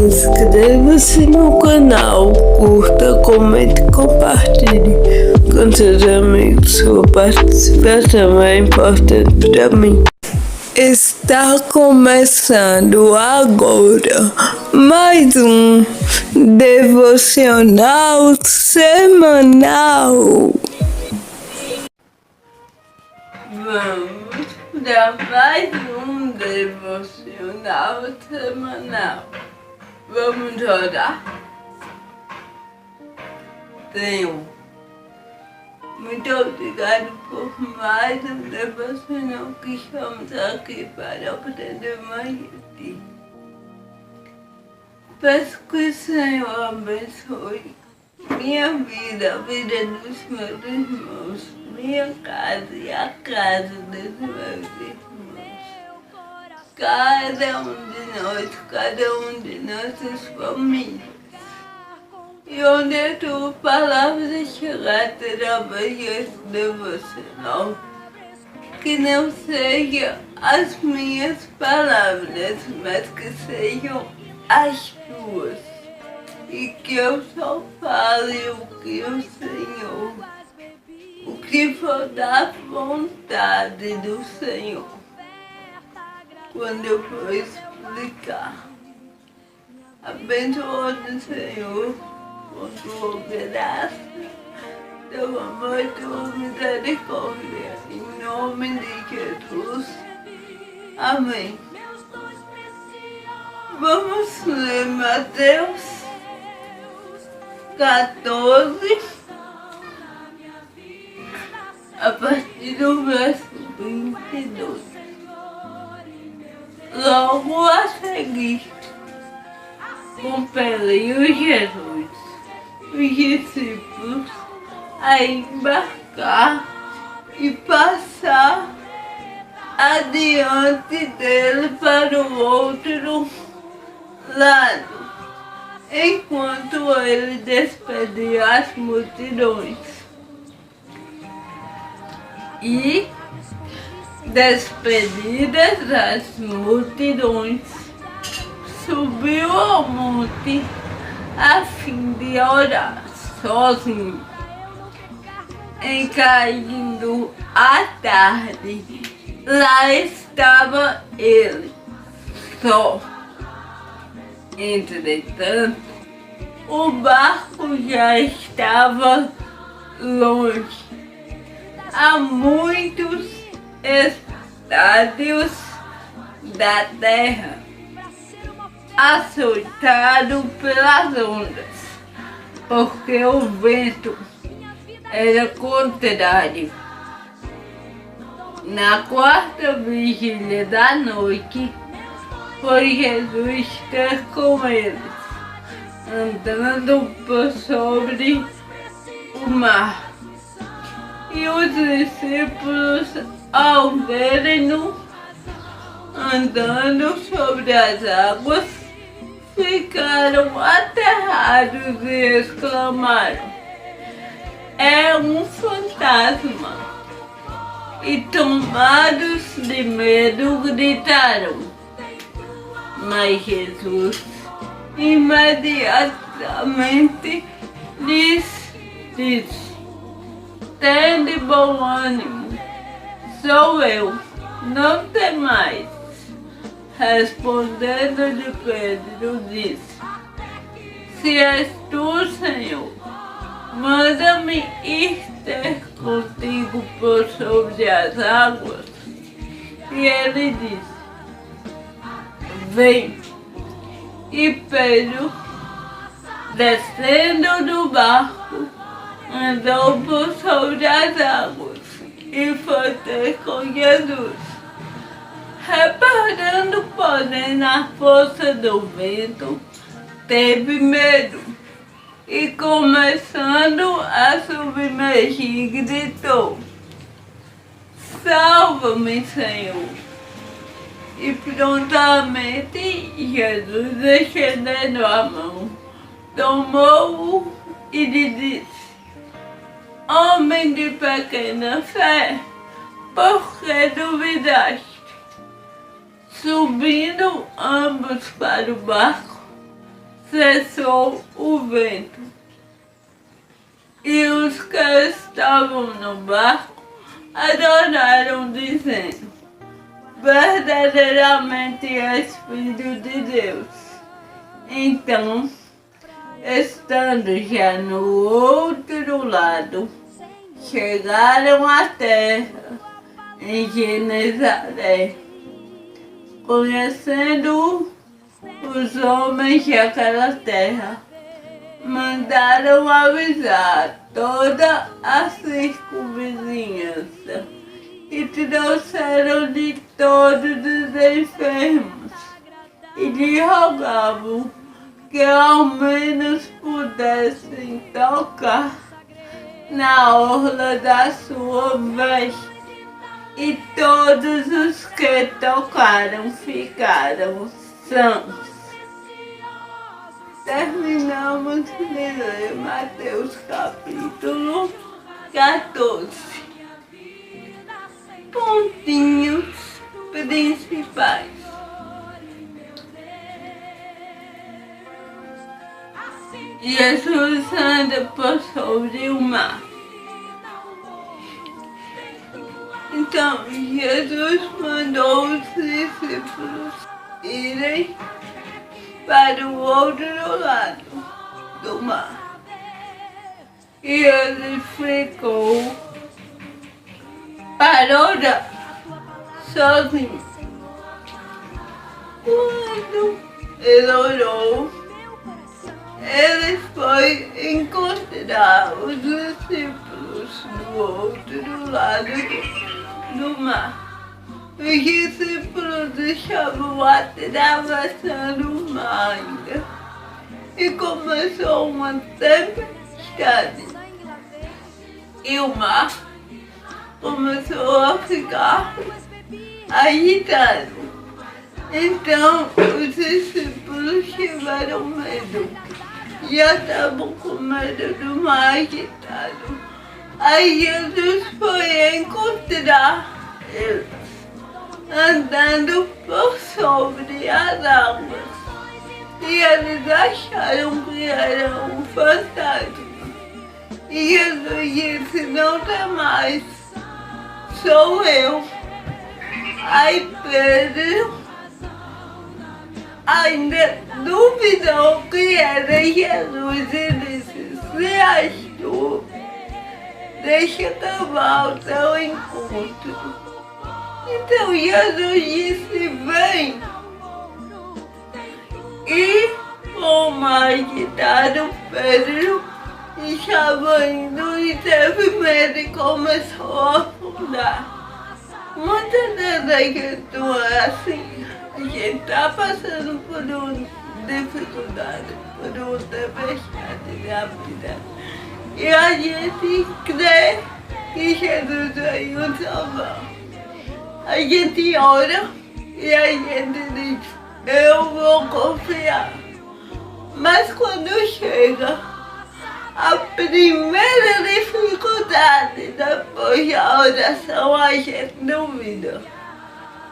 Inscreva-se no canal, curta, comente e compartilhe com seus amigos. Sua participação é importante para mim. Está começando agora mais um devocional semanal. Vamos para mais um devocional semanal. Vamos orar? Senhor, muito obrigado por mais um devocional que estamos aqui para aprender mais de Ti. Peço que o Senhor abençoe minha vida, a vida dos meus irmãos, minha casa e a casa dos meus irmãos. Cada um de nossas famílias. E onde a Tua palavra chegar através desse devocional, que não sejam as minhas palavras, mas que sejam as Tuas. E que eu só fale o que o Senhor, o que for da vontade do Senhor, quando eu for explicar. Abençoa-me, Senhor, com Tua graça, Teu amor e Tua misericórdia, em nome de Jesus. Amém. Vamos ler Mateus 14, a partir do verso 22. Logo a seguir, compeliu Jesus os discípulos a embarcar e passar adiante dele para o outro lado, enquanto ele despedia as multidões. E, despedidas as multidões, subiu ao monte a fim de orar sozinho. Em caindo a tarde, lá estava ele, só. Entretanto, o barco já estava longe, a muitos estádios da terra, açoitado pelas ondas, porque o vento era contrário. Na quarta vigília da noite, foi Jesus ter com eles, andando por sobre o mar. E os discípulos, ao verem-no andando sobre as águas, ficaram aterrados e exclamaram: é um fantasma! E tomados de medo gritaram. Mas Jesus imediatamente lhes disse: tende bom ânimo, sou eu, não temais. Respondendo-lhe Pedro, disse: se és tu, Senhor, manda-me ir ter contigo por sobre as águas. E ele disse: vem. E Pedro, descendo do barco, andou por sobre as águas e foi ter com Jesus. Reparando, porém, na força do vento, teve medo e, começando a submergir, gritou: salva-me, Senhor! E prontamente Jesus, estendendo a mão, tomou-o e lhe disse: homem de pequena fé, por que duvidaste? Subindo ambos para o barco, cessou o vento e os que estavam no barco adoraram, dizendo: verdadeiramente és filho de Deus. Então, estando já no outro lado, chegaram à terra em Genezaré. Conhecendo os homens daquela terra, mandaram avisar toda a circunvizinhança e trouxeram de todos os enfermos e lhe rogavam que ao menos pudessem tocar na orla da sua veste. E todos os que tocaram ficaram sãos. Terminamos de ler Mateus capítulo 14. Pontinhos principais. Jesus anda por sobre o mar. Então, Jesus mandou os discípulos irem para o outro lado do mar. E ele ficou para orar sozinho. Quando ele orou, ele foi encontrar os discípulos do outro lado do mar. Os discípulos estavam atravessando o mar ainda e começou uma tempestade. E o mar começou a ficar agitado. Então os discípulos tiveram medo. Já estavam com medo do mar agitado. Aí Jesus foi encontrar eles, andando por sobre as águas. E eles acharam que era um fantasma. E Jesus disse: não temais, sou eu. Aí Pedro ainda duvidou que era Jesus e disse: se és tu, deixa que eu vá ao teu encontro. Então Jesus disse: vem. E como agitado, Pedro estava indo e teve medo e começou a afundar. Muitas vezes a gente não é assim. A gente está passando por uma dificuldade, por uma tempestade na vida. E a gente crê que Jesus veio nos salvar. A gente ora e a gente diz: eu vou confiar. Mas quando chega a primeira dificuldade, depois da oração, a gente duvida.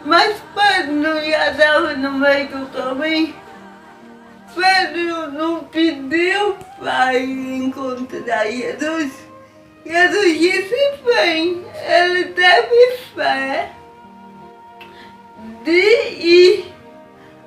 Mas Pedro já estava no meio do caminho. Pedro não pediu para ir encontrar Jesus. Jesus disse: vem. Ele teve fé de ir.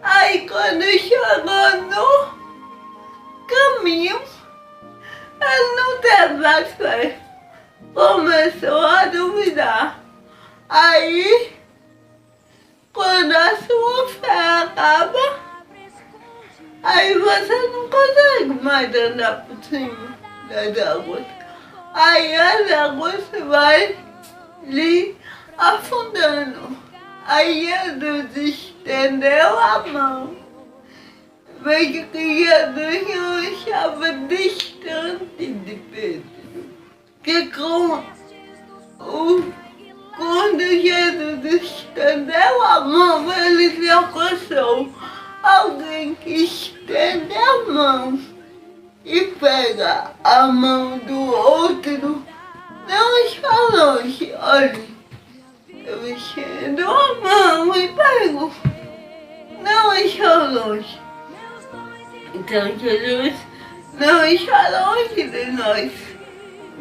Aí quando chegou no caminho, ele não teve mais fé. Começou a duvidar. Aí, quando a sua fé acaba, aí você não consegue mais andar por cima das águas. Aí as águas vai lhe afundando. Aí Jesus estendeu a mão. Veja que Jesus não estava distante de Pedro. Que quando Jesus estendeu a mão, ele se alcançou. Alguém que estende a mão e pega a mão do outro, não está longe. Olha, eu estendo a mão e pego. Não está longe. Então Jesus não está longe de nós.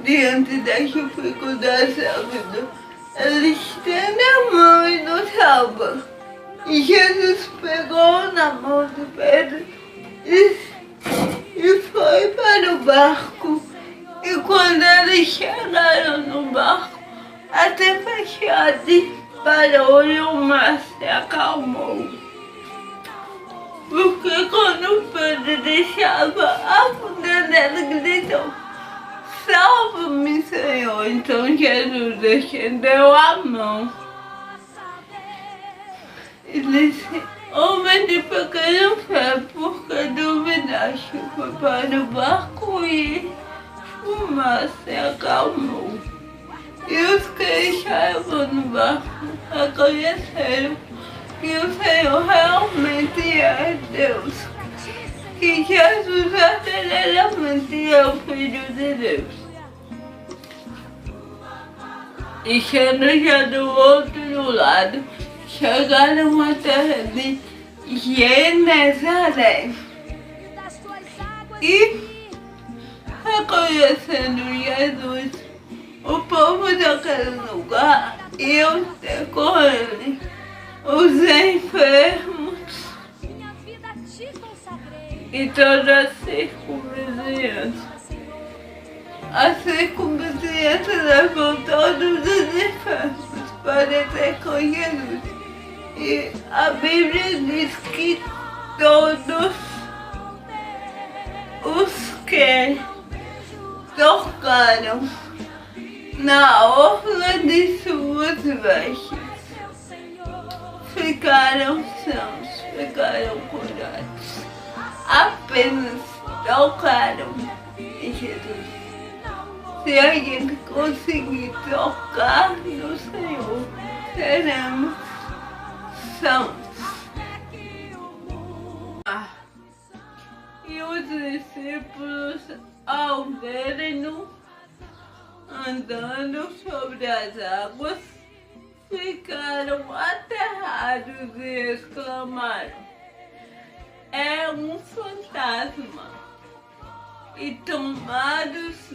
Diante das dificuldades da vida, Ele estende a mão e nos salva. E Jesus pegou na mão de Pedro e foi para o barco. E quando eles chegaram no barco, a tempestade parou e o mar se acalmou. Porque quando Pedro deixava a bunda dele, gritou: "Salva-me, Senhor!" Então Jesus estendeu a mão e disse: "Homem de pequena fé, por que duvidaste?" Foi para o barco e o mar se acalmou. E os que estavam no barco reconheceram que o Senhor realmente é Deus, que Jesus verdadeiramente é o Filho de Deus. E sendo já do outro lado, chegaram à terra de Genezaré. E, reconhecendo Jesus, o povo daquele lugar iam ter com ele os enfermos e toda a circunvizinhança. A circunvizinhança levou todos os enfermos para ter com Jesus. E a Bíblia diz que todos os que tocaram na orla de suas vestes ficaram sãos, ficaram curados. Apenas tocaram em Jesus. Se a gente conseguir tocar no Senhor, seremos sãos. E os discípulos, ao verem-no andando sobre as águas, ficaram aterrados e exclamaram: "É um fantasma!" E tomados